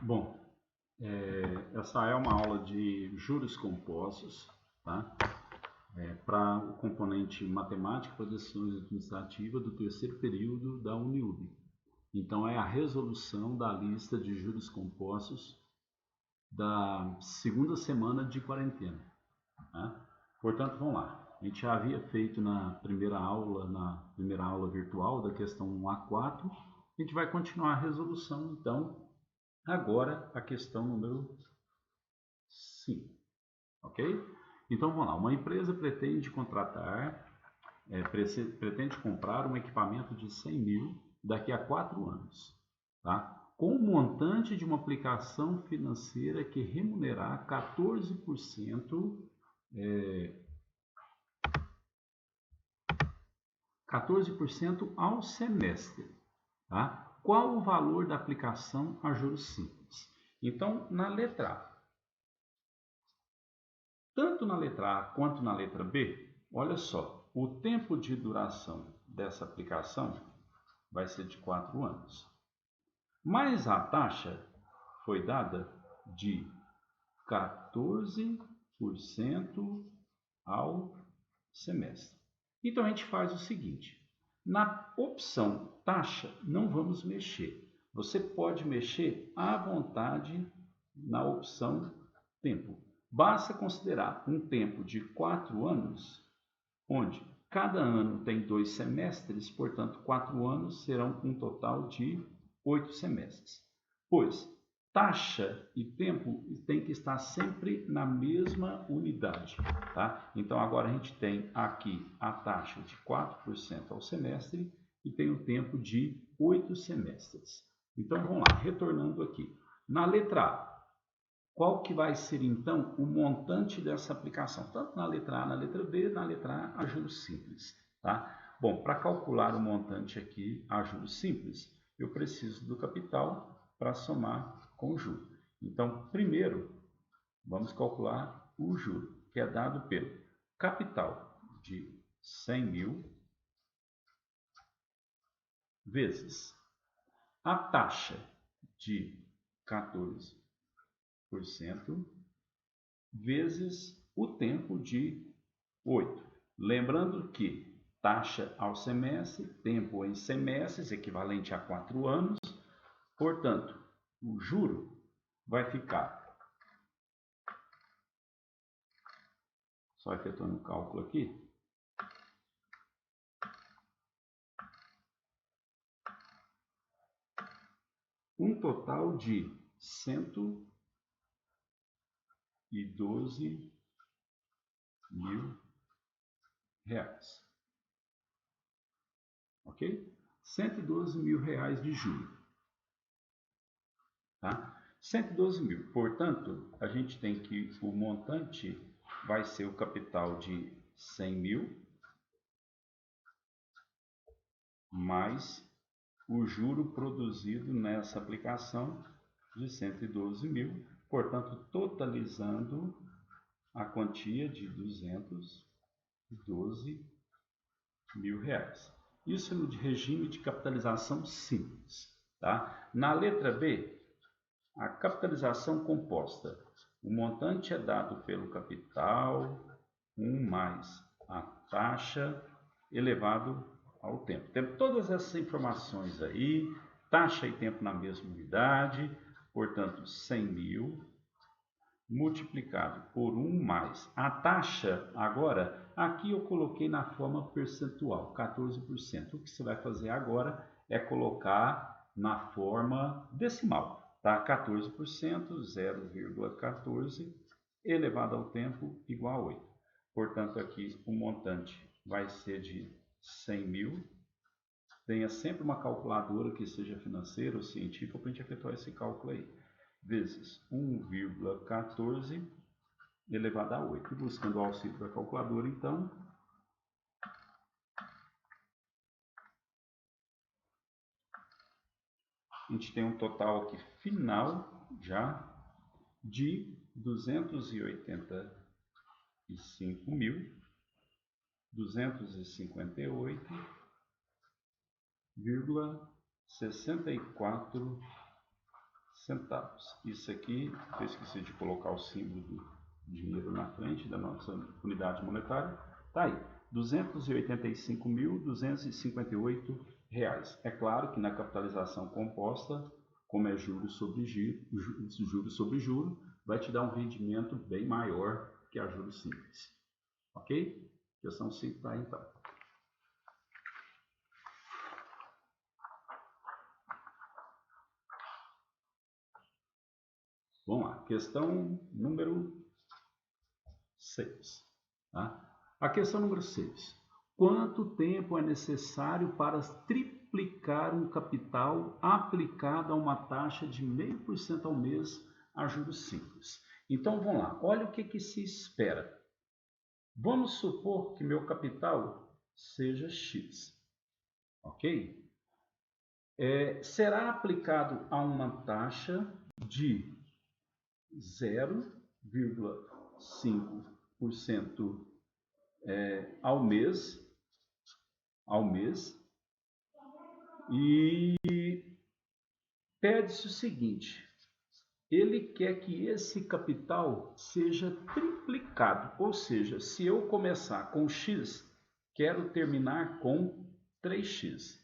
Bom, essa é uma aula de juros compostos, tá? Para o componente matemática para decisões administrativas do terceiro período da Uniub. Então, é a resolução da lista de juros compostos da segunda semana de quarentena, tá? Portanto, vamos lá. A gente já havia feito na primeira aula virtual da questão 1 a 4. A gente vai continuar a resolução, então, agora a questão número 5, ok? Então vamos lá, uma empresa pretende comprar um equipamento de 100 mil daqui a 4 anos, tá? Com o montante de uma aplicação financeira que remunerar 14% ao semestre, tá? Qual o valor da aplicação a juros simples? Então, na letra A, tanto na letra A quanto na letra B, olha só, o tempo de duração dessa aplicação vai ser de 4 anos. Mas a taxa foi dada de 14% ao semestre. Então a gente faz o seguinte, na opção taxa não vamos mexer. Você pode mexer à vontade na opção tempo. Basta considerar um tempo de 4 anos, onde cada ano tem 2 semestres, portanto 4 anos serão um total de 8 semestres. Pois taxa e tempo tem que estar sempre na mesma unidade, tá? Então agora a gente tem aqui a taxa de 4% ao semestre e tem o tempo de 8 semestres. Então vamos lá, retornando aqui. Na letra A, qual que vai ser então o montante dessa aplicação? Tanto na letra A, na letra B, na letra A juros simples, tá? Bom, para calcular o montante aqui a juros simples, eu preciso do capital para somar com o juro. Então, primeiro, vamos calcular o juro, que é dado pelo capital de 100 mil vezes a taxa de 14% vezes o tempo de 8. Lembrando que taxa ao semestre, tempo em semestres, equivalente a 4 anos, portanto, o juro vai ficar, só efetuando o cálculo aqui, um total de 112 mil reais. Ok? 112 mil reais de juro. Tá? 112 mil. Portanto, a gente tem que o montante vai ser o capital de 100 mil mais o juro produzido nessa aplicação de 112 mil. Portanto, totalizando a quantia de 212 mil reais. Isso no regime de capitalização simples. Tá? Na letra B, a capitalização composta. O montante é dado pelo capital, 1 mais a taxa elevado ao tempo. Tem todas essas informações aí, taxa e tempo na mesma unidade, portanto 100 mil multiplicado por 1 mais a taxa. Agora, aqui eu coloquei na forma percentual, 14%. O que você vai fazer agora é colocar na forma decimal. Tá? 14%, 0,14 elevado ao tempo igual a 8. Portanto, aqui o montante vai ser de 100 mil. Tenha sempre uma calculadora que seja financeira ou científica para a gente efetuar esse cálculo aí. Vezes 1,14 elevado a 8. Buscando o auxílio da calculadora, então, a gente tem um total aqui final já de 258.258,64 centavos. Isso aqui, eu esqueci de colocar o símbolo do dinheiro na frente da nossa unidade monetária. Tá aí, R$ 285.258. É claro que na capitalização composta, como é juros sobre juros, vai te dar um rendimento bem maior que a juros simples. Ok? Questão 5 tá aí, então. Vamos lá, questão número 6. Tá? A questão número 6. Quanto tempo é necessário para triplicar um capital aplicado a uma taxa de 0,5% ao mês a juros simples? Então, vamos lá, olha o que se espera. Vamos supor que meu capital seja X, ok? Será aplicado a uma taxa de 0,5% ao mês, e pede-se o seguinte: ele quer que esse capital seja triplicado, ou seja, se eu começar com X, quero terminar com 3X.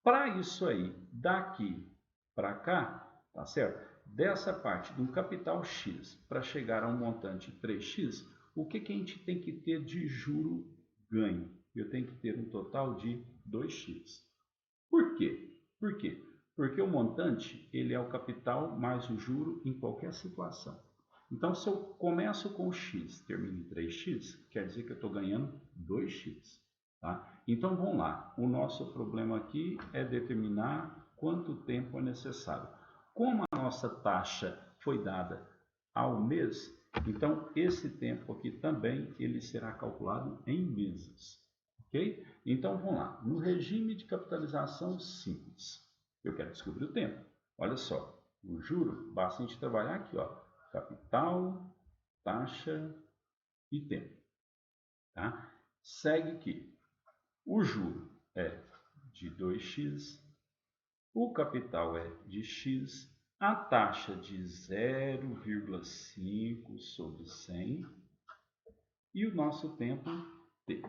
Para isso aí, daqui para cá, tá certo? Dessa parte de um capital X para chegar a um montante 3X, o que a gente tem que ter de juro ganho? Eu tenho que ter um total de 2X. Por quê? Porque o montante ele é o capital mais o juro em qualquer situação. Então, se eu começo com X, termino em 3X, quer dizer que eu estou ganhando 2X. Tá? Então, vamos lá. O nosso problema aqui é determinar quanto tempo é necessário. Como a nossa taxa foi dada ao mês, então esse tempo aqui também ele será calculado em meses. Ok? Então, vamos lá. No regime de capitalização simples, eu quero descobrir o tempo. Olha só, o juro, basta a gente trabalhar aqui, ó, capital, taxa e tempo. Tá? Segue que o juro é de 2x, o capital é de x, a taxa de 0,5 sobre 100 e o nosso tempo t.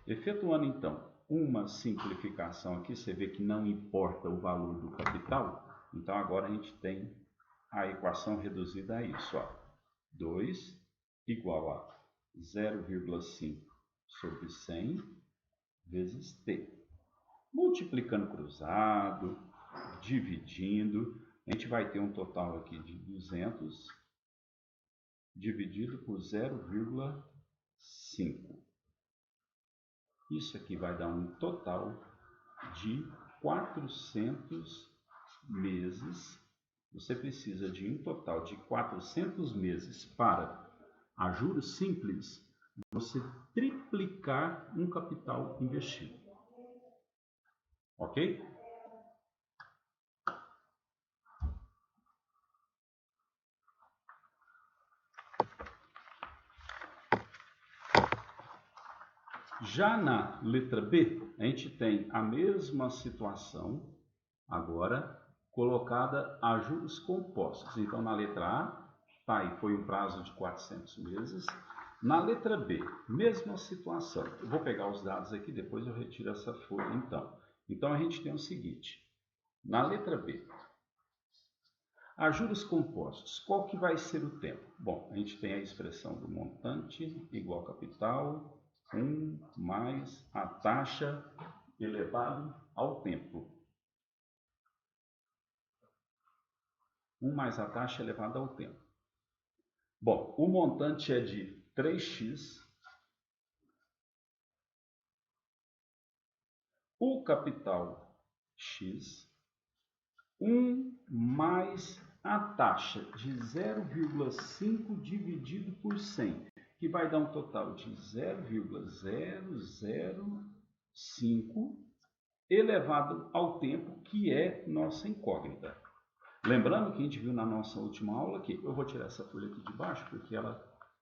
Efetuando então uma simplificação aqui, você vê que não importa o valor do capital, então agora a gente tem a equação reduzida a isso, ó. 2 igual a 0,5 sobre 100 vezes t. Multiplicando cruzado, dividindo, a gente vai ter um total aqui de 200 dividido por 0,5. Isso aqui vai dar um total de 400 meses. Você precisa de um total de 400 meses para, a juros simples, você triplicar um capital investido. Ok? Já na letra B, a gente tem a mesma situação, agora colocada a juros compostos. Então, na letra A, tá aí, foi um prazo de 400 meses. Na letra B, mesma situação. Eu vou pegar os dados aqui, depois eu retiro essa folha, então. Então, a gente tem o seguinte. Na letra B, a juros compostos, qual que vai ser o tempo? Bom, a gente tem a expressão do montante igual capital, 1 mais a taxa elevado ao tempo. 1 mais a taxa elevada ao tempo. Bom, o montante é de 3x. O capital x. 1 mais a taxa de 0,5 dividido por 100, que vai dar um total de 0,005 elevado ao tempo, que é nossa incógnita. Lembrando que a gente viu na nossa última aula aqui, eu vou tirar essa folha aqui de baixo, porque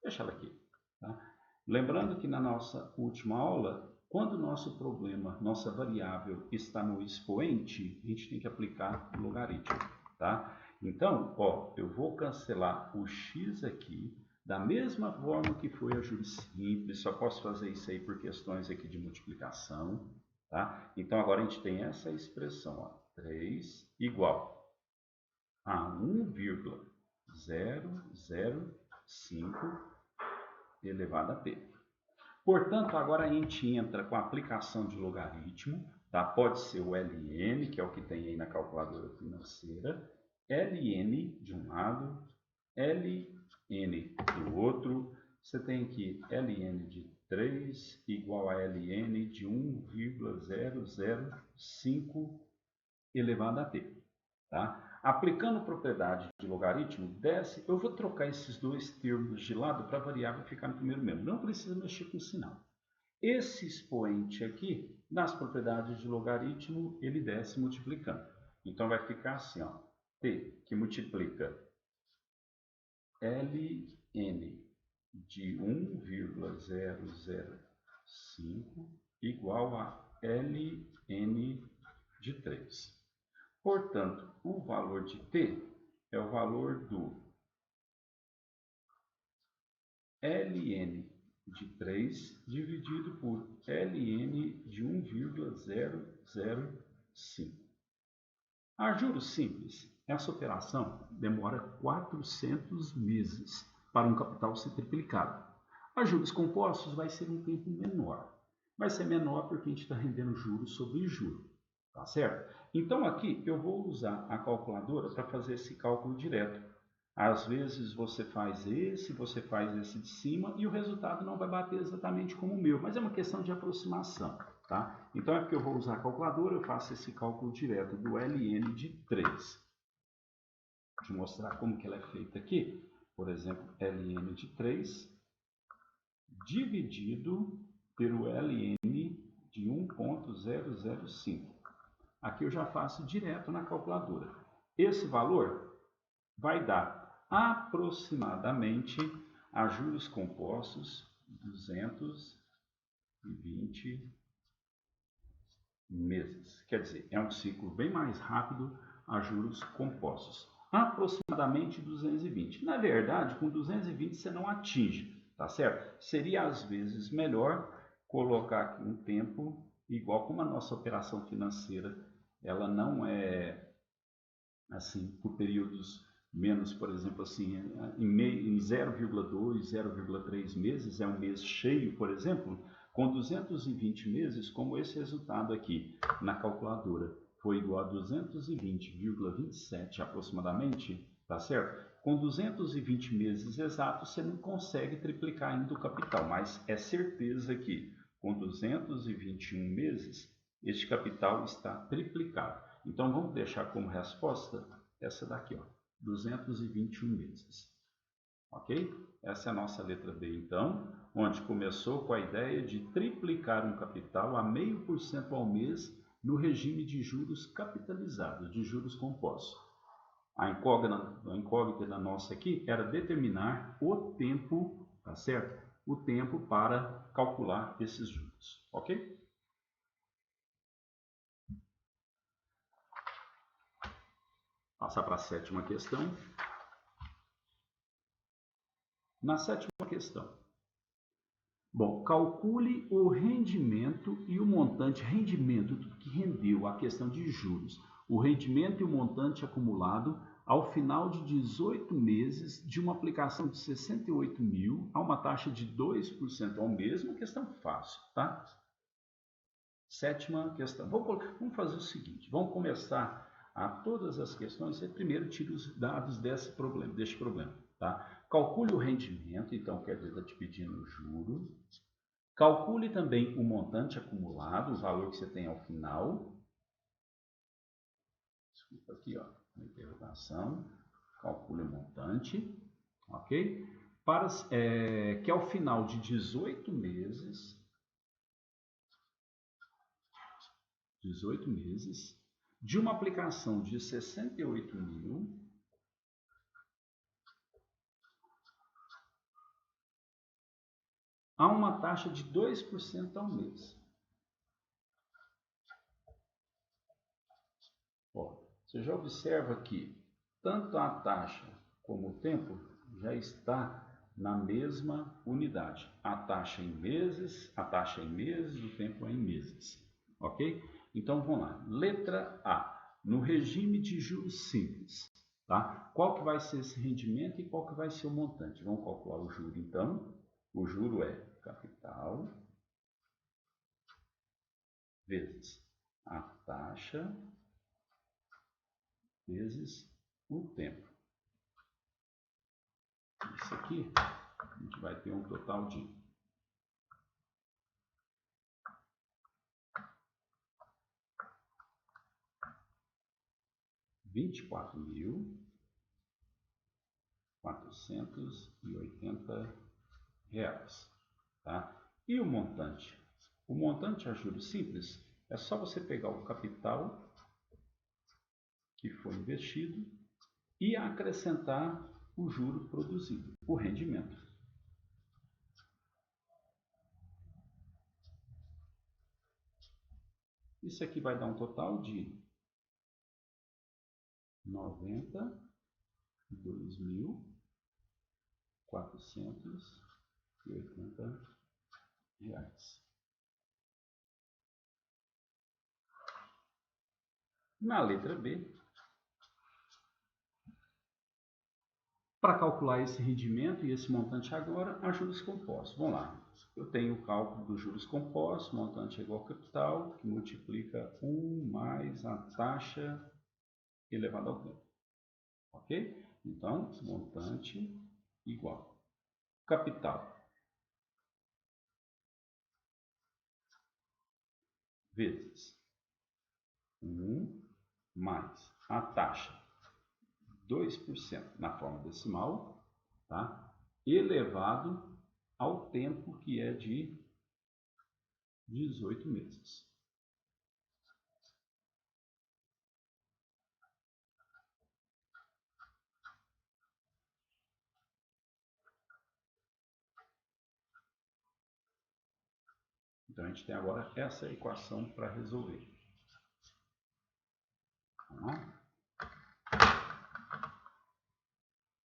deixa ela aqui. Tá? Lembrando que na nossa última aula, quando o nosso problema, nossa variável está no expoente, a gente tem que aplicar o logaritmo. Tá? Então, ó, eu vou cancelar o x aqui, da mesma forma que foi a juros simples, só posso fazer isso aí por questões aqui de multiplicação, tá? Então, agora a gente tem essa expressão, ó, 3 igual a 1,005 elevado a t. Portanto, agora a gente entra com a aplicação de logaritmo, tá? Pode ser o ln, que é o que tem aí na calculadora financeira, ln de um lado, ln do outro. Você tem aqui ln de 3 igual a ln de 1,005 elevado a t. Tá? Aplicando propriedade de logaritmo, desce. Eu vou trocar esses dois termos de lado para a variável ficar no primeiro mesmo. Não precisa mexer com o sinal. Esse expoente aqui, nas propriedades de logaritmo, ele desce multiplicando. Então, vai ficar assim, ó, t, que multiplica ln de 1,005 igual a ln de 3. Portanto, o valor de t é o valor do ln de 3 dividido por ln de 1,005. A juros simples, essa operação demora 400 meses para um capital ser triplicado. A juros compostos vai ser um tempo menor. Vai ser menor porque a gente está rendendo juros sobre juros. Tá certo? Então aqui eu vou usar a calculadora para fazer esse cálculo direto. Às vezes você faz esse de cima e o resultado não vai bater exatamente como o meu, mas é uma questão de aproximação, tá? Então é porque eu vou usar a calculadora, eu faço esse cálculo direto do ln de 3. Vou te mostrar como que ela é feita aqui. Por exemplo, ln de 3 dividido pelo ln de 1,005. Aqui eu já faço direto na calculadora. Esse valor vai dar aproximadamente, a juros compostos, 220 meses. Quer dizer, é um ciclo bem mais rápido a juros compostos. Aproximadamente 220. Na verdade, com 220 você não atinge, tá certo? Seria às vezes melhor colocar aqui um tempo igual, como a nossa operação financeira, ela não é assim por períodos menos, por exemplo, assim, em 0,2, 0,3 meses, é um mês cheio, por exemplo, com 220 meses, como esse resultado aqui na calculadora foi igual a 220,27 aproximadamente, tá certo? Com 220 meses exatos, você não consegue triplicar ainda o capital, mas é certeza que com 221 meses, este capital está triplicado. Então, vamos deixar como resposta essa daqui, ó, 221 meses. Ok? Essa é a nossa letra B, então, onde começou com a ideia de triplicar um capital a 0,5% ao mês no regime de juros capitalizados, de juros compostos. A incógnita nossa aqui era determinar o tempo, tá certo? O tempo para calcular esses juros, ok? Passar para a sétima questão. Na sétima questão, bom, calcule o rendimento e o montante, rendimento, tudo que rendeu, a questão de juros, o rendimento e o montante acumulado ao final de 18 meses de uma aplicação de 68 mil a uma taxa de 2% ao mês, uma questão fácil, tá? Sétima questão, vamos fazer o seguinte, vamos começar a todas as questões, você primeiro tira os dados deste problema, tá? Calcule o rendimento, então quer dizer, está te pedindo juros. Calcule também o montante acumulado, o valor que você tem ao final. Desculpa aqui, ó, na interrogação. Calcule o montante, ok? Que ao final de 18 meses, de uma aplicação de 68 mil, há uma taxa de 2% ao mês. Ó, você já observa que tanto a taxa como o tempo já está na mesma unidade. A taxa em meses, o tempo é em meses. Ok? Então vamos lá. Letra A. No regime de juros simples, tá? Qual que vai ser esse rendimento e qual que vai ser o montante? Vamos calcular o juro então. O juro é capital vezes a taxa vezes o tempo. Isso aqui a gente vai ter um total de 24.480 reais, tá? E o montante? O montante a juros simples é só você pegar o capital que foi investido e acrescentar o juro produzido, o rendimento. Isso aqui vai dar um total de R$ 92.480. Na letra B, para calcular esse rendimento e esse montante agora, a juros compostos. Vamos lá. Eu tenho o cálculo dos juros compostos, montante é igual ao capital, que multiplica 1 mais a taxa elevada ao tempo. Ok? Então, montante igual capital vezes 1 mais a taxa 2% na forma decimal, tá? Elevado ao tempo que é de 18 meses. Então a gente tem agora essa equação para resolver. Tá?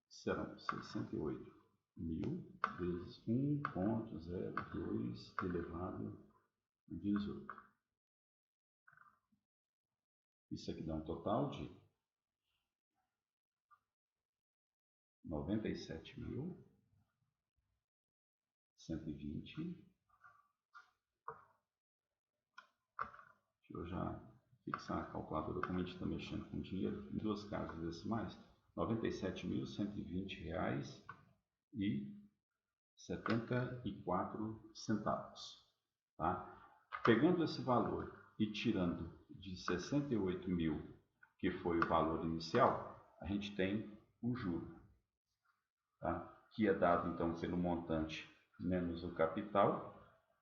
Serão 68.000 vezes 1,02 elevado a 18. Isso aqui dá um total de 97.120. Deixa eu já fixar a calculadora, como a gente está mexendo com dinheiro, em duas casas decimais, R$ 97.120,74. Tá? Pegando esse valor e tirando de 68.000, que foi o valor inicial, a gente tem o juro, tá? Que é dado então pelo montante menos o capital.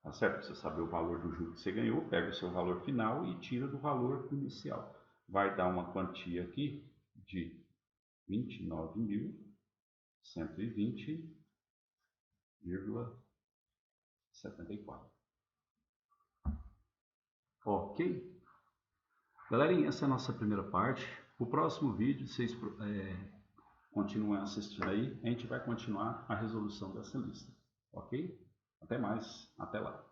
Tá certo? Você saber o valor do juro que você ganhou, pega o seu valor final e tira do valor inicial. Vai dar uma quantia aqui de 29.120,74. Ok? Galerinha, essa é a nossa primeira parte. O próximo vídeo, vocês continuem assistindo aí, a gente vai continuar a resolução dessa lista. Ok? Até mais, até lá.